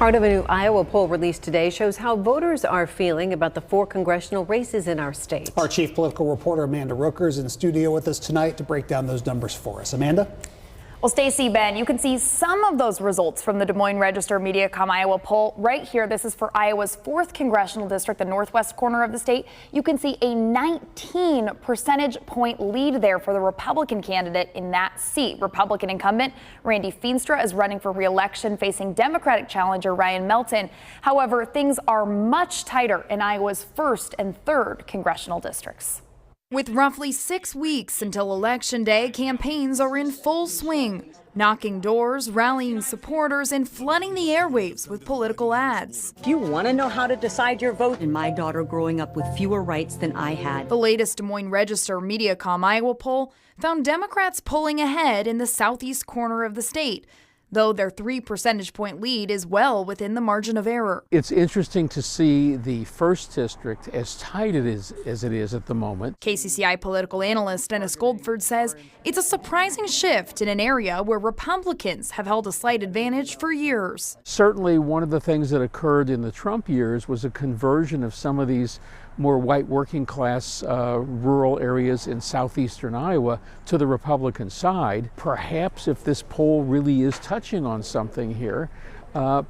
Part of a new Iowa poll released today shows how voters are feeling about the 4 congressional races in our state. Our chief political reporter Amanda Rooker is in studio with us tonight to break down those numbers for us. Amanda? Well, Stacey, Ben, you can see some of those results from the Des Moines Register Mediacom Iowa poll right here. This is for Iowa's 4th congressional district, the northwest corner of the state. You can see a 19 percentage point lead there for the Republican candidate in that seat. Republican incumbent Randy Feenstra is running for re-election, facing Democratic challenger Ryan Melton. However, things are much tighter in Iowa's 1st and 3rd congressional districts. With roughly 6 weeks until Election Day, campaigns are in full swing, knocking doors, rallying supporters, and flooding the airwaves with political ads. If you want to know how to decide your vote, and my daughter growing up with fewer rights than I had. The latest Des Moines Register Mediacom Iowa poll found Democrats pulling ahead in the southeast corner of the state, though their 3 percentage point lead is well within the margin of error. It's interesting to see the 1st district as tight as it is at the moment. KCCI political analyst Dennis Goldford says it's a surprising shift in an area where Republicans have held a slight advantage for years. Certainly one of the things that occurred in the Trump years was a conversion of some of these more white working class rural areas in southeastern Iowa to the Republican side. Perhaps if this poll really is touching on something here,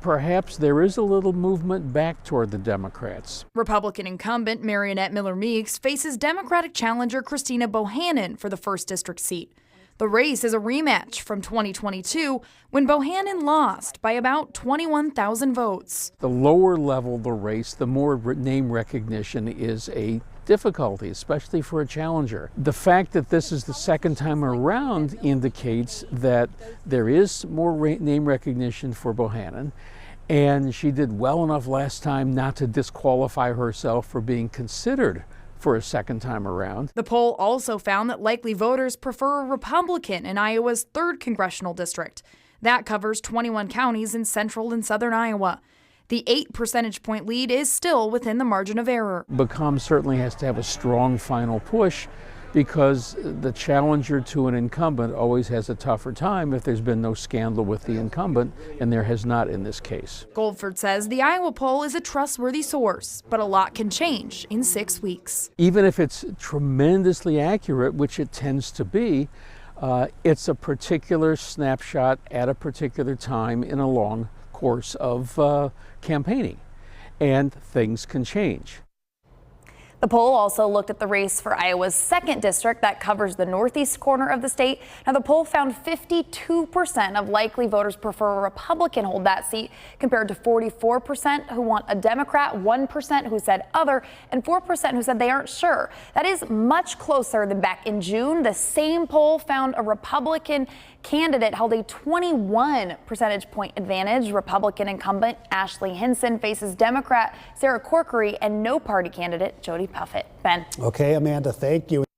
perhaps there is a little movement back toward the Democrats. Republican incumbent Marionette Miller Meeks faces Democratic challenger Christina Bohannon for the 1st district seat. The race is a rematch from 2022 when Bohannon lost by about 21,000 votes. The lower level the race, the more name recognition is a difficulty, especially for a challenger. The fact that this is the 2nd time around indicates that there is more name recognition for Bohannon, and she did well enough last time not to disqualify herself for being considered for a 2nd time around. The poll also found that likely voters prefer a Republican in Iowa's 3rd congressional district. That covers 21 counties in central and southern Iowa. The 8 percentage point lead is still within the margin of error. BCOM certainly has to have a strong final push because the challenger to an incumbent always has a tougher time if there's been no scandal with the incumbent, and there has not in this case. Goldford says the Iowa poll is a trustworthy source, but a lot can change in 6 weeks. Even if it's tremendously accurate, which it tends to be, it's a particular snapshot at a particular time in a long course of campaigning, and things can change. The poll also looked at the race for Iowa's 2nd district that covers the northeast corner of the state. Now, the poll found 52% of likely voters prefer a Republican hold that seat, compared to 44% who want a Democrat, 1% who said other, and 4% who said they aren't sure. That is much closer than back in June. The same poll found a Republican candidate held a 21 percentage point advantage. Republican incumbent Ashley Hinson faces Democrat Sarah Corkery and no party candidate Jody Puffett. Ben. Okay, Amanda, thank you.